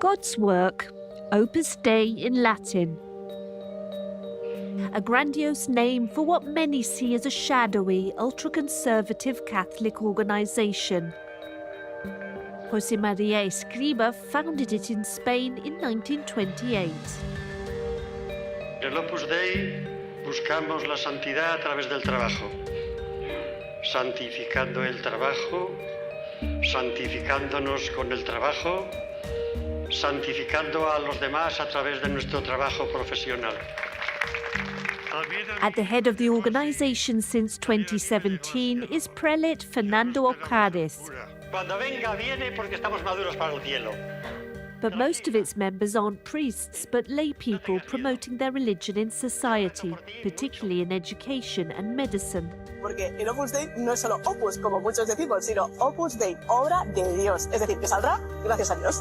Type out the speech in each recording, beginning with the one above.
God's work, Opus Dei in Latin. A grandiose name for what many see as a shadowy, ultra-conservative Catholic organisation. José María Escriba founded it in Spain in 1928. En el Opus Dei buscamos la santidad a través del trabajo, santificando el trabajo, santificándonos con el trabajo, santificando a los demás a través de nuestro trabajo profesional. At the head of the organisation since 2017 is Prelate Fernando Ocariz. Cuando venga, viene porque estamos maduros para el cielo. But most of its members aren't priests, but lay people promoting their religion in society, particularly in education and medicine. Porque el Opus Dei no es solo Opus, como muchos decimos, sino Opus Dei, obra de Dios. Es decir, que saldrá gracias a Dios.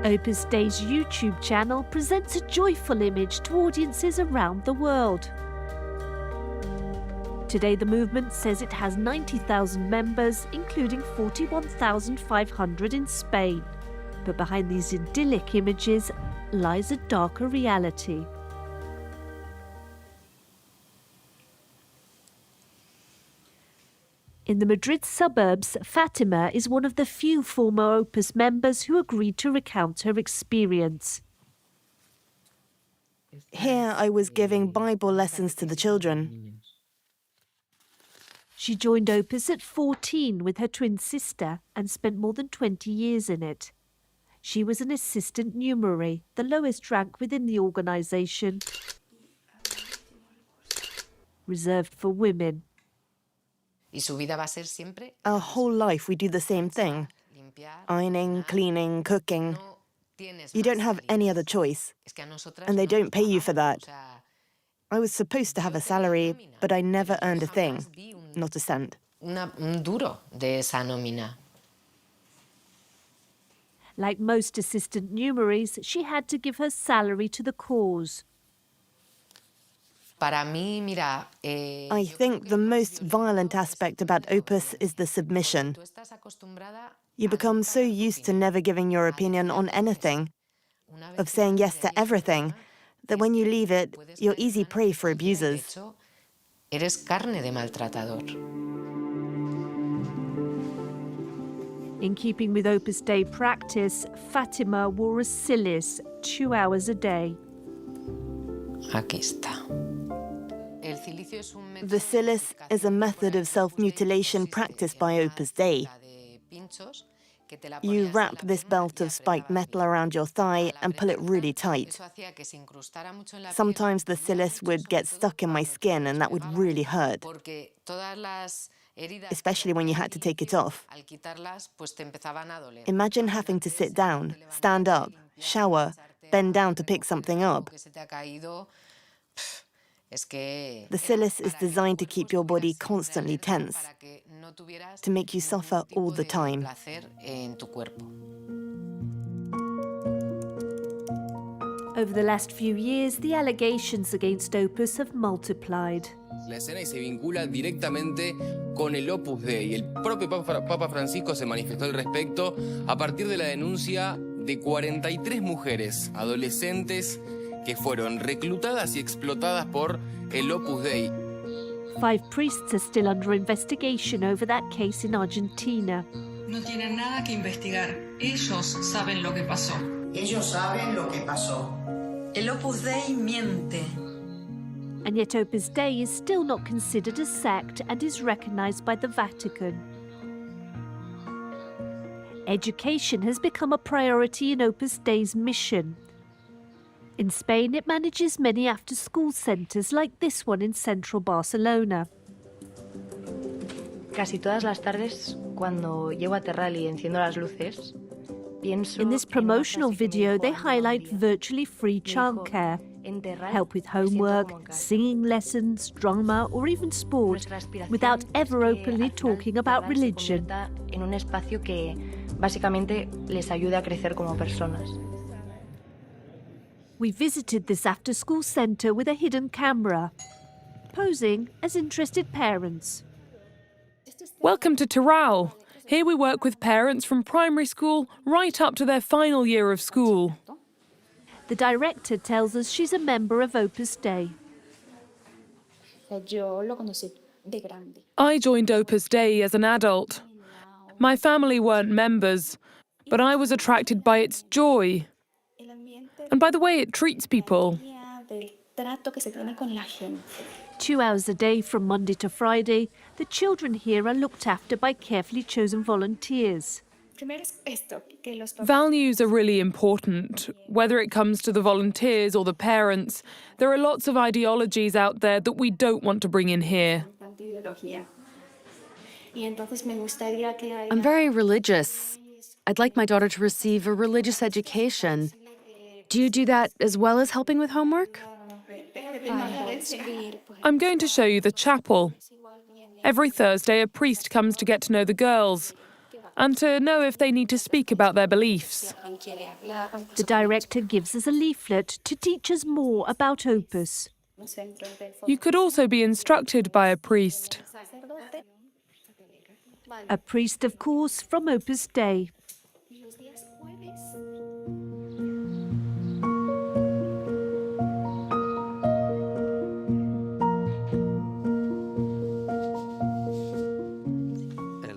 Opus Dei's YouTube channel presents a joyful image to audiences around the world. Today, the movement says it has 90,000 members, including 41,500 in Spain. But behind these idyllic images lies a darker reality. In the Madrid suburbs, Fatima is one of the few former Opus members who agreed to recount her experience. Here I was giving Bible lessons to the children. She joined Opus at 14 with her twin sister and spent more than 20 years in it. She was an assistant numerary, the lowest rank within the organisation, reserved for women. Our whole life we do the same thing. Ironing, cleaning, cooking. You don't have any other choice. And they don't pay you for that. I was supposed to have a salary, but I never earned a thing. Not a cent. Like most assistant numeraries, she had to give her salary to the cause. I think the most violent aspect about Opus is the submission. You become so used to never giving your opinion on anything, of saying yes to everything, that when you leave it, you're easy prey for abusers. In keeping with Opus Dei practice, Fatima wore a cilice 2 hours a day. The cilice is a method of self-mutilation practiced by Opus Dei. You wrap this belt of spiked metal around your thigh and pull it really tight. Sometimes the cilice would get stuck in my skin and that would really hurt, especially when you had to take it off. Imagine having to sit down, stand up, shower, bend down to pick something up. The cilice is designed to keep your body constantly tense, to make you suffer all the time. Over the last few years, the allegations against Opus have multiplied. La escena y se vincula directamente con el Opus Dei. El propio Papa Francisco se manifestó al respecto a partir de la denuncia de 43 mujeres adolescentes que fueron reclutadas y explotadas por el Opus Dei. 5 priests are still under investigation over that case in Argentina. No tienen nada que investigar. Ellos saben lo que pasó. Ellos saben lo que pasó. El Opus Dei miente. And yet Opus Dei is still not considered a sect and is recognized by the Vatican. Education has become a priority in Opus Dei's mission. In Spain, it manages many after-school centres like this one in central Barcelona. Casi todas las tardes, cuando llego a Terral y enciendo las luces, pienso... In this promotional video, they highlight virtually free childcare, help with homework, singing lessons, drama, or even sport, without ever openly talking about religion. En un espacio que básicamente les ayude a crecer como personas. We visited this after-school centre with a hidden camera, posing as interested parents. Welcome to Terral. Here we work with parents from primary school right up to their final year of school. The director tells us she's a member of Opus Dei. I joined Opus Dei as an adult. My family weren't members, but I was attracted by its joy and by the way it treats people. 2 hours a day from Monday to Friday, the children here are looked after by carefully chosen volunteers. Values are really important, whether it comes to the volunteers or the parents. There are lots of ideologies out there that we don't want to bring in here. I'm very religious. I'd like my daughter to receive a religious education. Do you do that as well as helping with homework? I'm going to show you the chapel. Every Thursday, a priest comes to get to know the girls and to know if they need to speak about their beliefs. The director gives us a leaflet to teach us more about Opus. You could also be instructed by a priest. A priest, of course, from Opus Dei.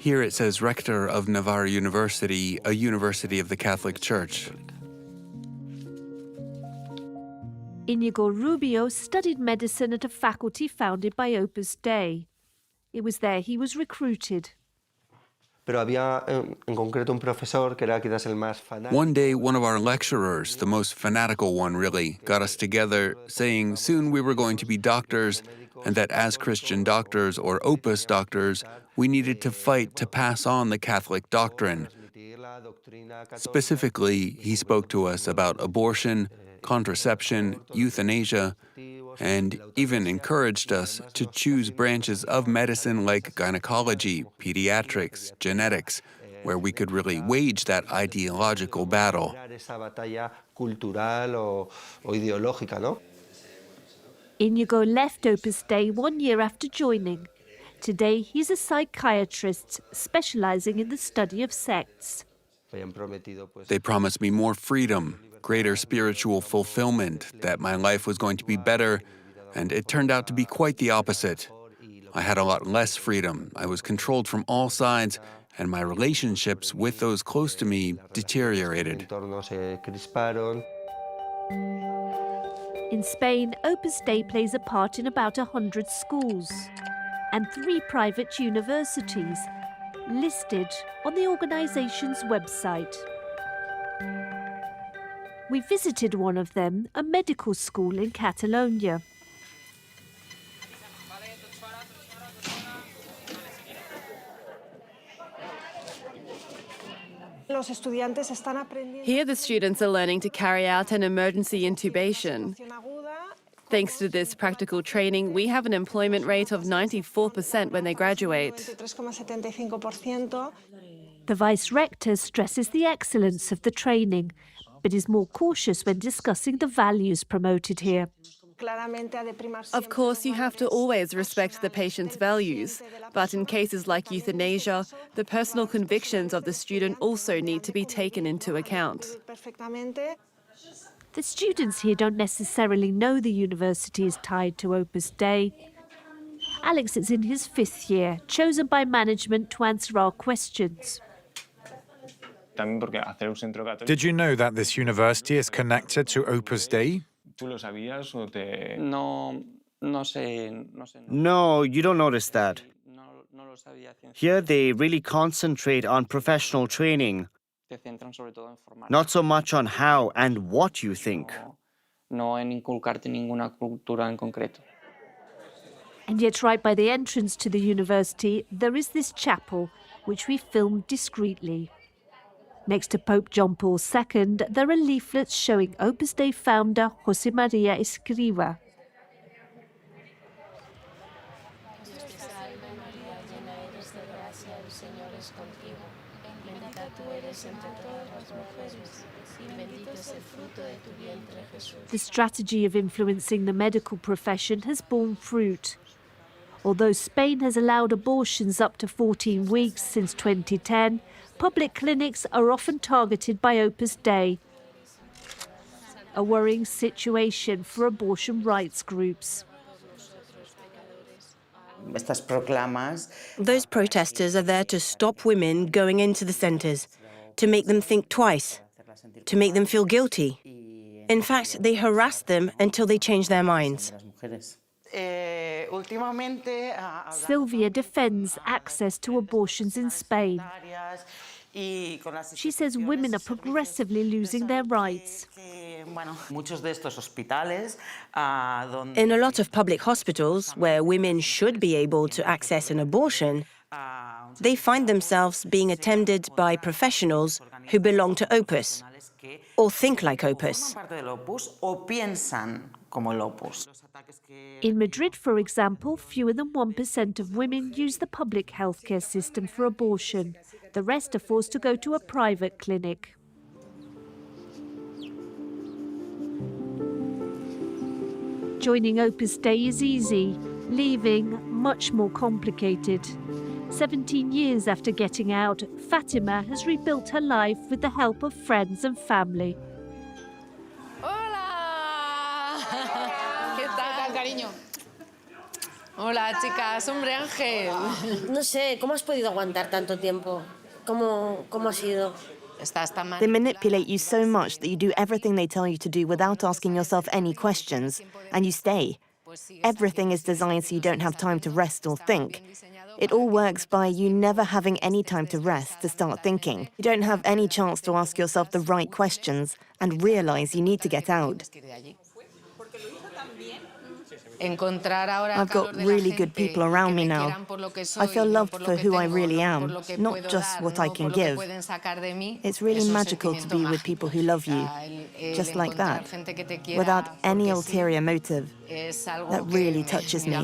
Here it says rector of Navarra University, a university of the Catholic Church. Inigo Rubio studied medicine at a faculty founded by Opus Dei. It was there he was recruited. One day, one of our lecturers, the most fanatical one really, got us together, saying soon we were going to be doctors, and that as Christian doctors or Opus doctors, we needed to fight to pass on the Catholic doctrine. Specifically, he spoke to us about abortion, contraception, euthanasia, and even encouraged us to choose branches of medicine like gynecology, pediatrics, genetics, where we could really wage that ideological battle. Inigo left Opus Dei 1 year after joining. Today, he's a psychiatrist specializing in the study of sects. They promised me more freedom, greater spiritual fulfillment, that my life was going to be better, and it turned out to be quite the opposite. I had a lot less freedom. I was controlled from all sides, and my relationships with those close to me deteriorated. In Spain, Opus Dei plays a part in about 100 schools and 3 private universities, listed on the organization's website. We visited one of them, a medical school in Catalonia. Here the students are learning to carry out an emergency intubation. Thanks to this practical training, we have an employment rate of 94% when they graduate. The vice-rector stresses the excellence of the training, but is more cautious when discussing the values promoted here. Of course, you have to always respect the patient's values, but in cases like euthanasia, the personal convictions of the student also need to be taken into account. The students here don't necessarily know the university is tied to Opus Dei. Alex is in his 5th year, chosen by management to answer our questions. Did you know that this university is connected to Opus Dei? No, you don't notice that. Here they really concentrate on professional training, not so much on how and what you think. And yet right by the entrance to the university, there is this chapel, which we filmed discreetly. Next to Pope John Paul II, there are leaflets showing Opus Dei founder José María Escrivá. The strategy of influencing the medical profession has borne fruit. Although Spain has allowed abortions up to 14 weeks since 2010, public clinics are often targeted by Opus Dei. A worrying situation for abortion rights groups. Those protesters are there to stop women going into the centres, to make them think twice, to make them feel guilty. In fact, they harass them until they change their minds. Sylvia defends access to abortions in Spain. She says women are progressively losing their rights. In a lot of public hospitals, where women should be able to access an abortion, they find themselves being attended by professionals who belong to Opus, or think like Opus. In Madrid, for example, fewer than 1% of women use the public healthcare system for abortion. The rest are forced to go to a private clinic. Joining Opus Dei is easy, leaving much more complicated. 17 years after getting out, Fatima has rebuilt her life with the help of friends and family. ¿Qué tal, cariño? Hola, chicas, hombre Ángel. No sé, ¿cómo has podido aguantar tanto tiempo? ¿Cómo ha sido? They manipulate you so much that you do everything they tell you to do without asking yourself any questions, and you stay. Everything is designed so you don't have time to rest or think. It all works by you never having any time to rest, to start thinking. You don't have any chance to ask yourself the right questions and realize you need to get out. I've got really good people around me now. I feel loved for who I really am, not just what I can give. It's really magical to be with people who love you, just like that, without any ulterior motive. That really touches me.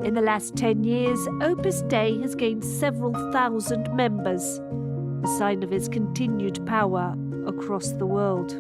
In the last 10 years, Opus Dei has gained several thousand members, a sign of its continued power across the world.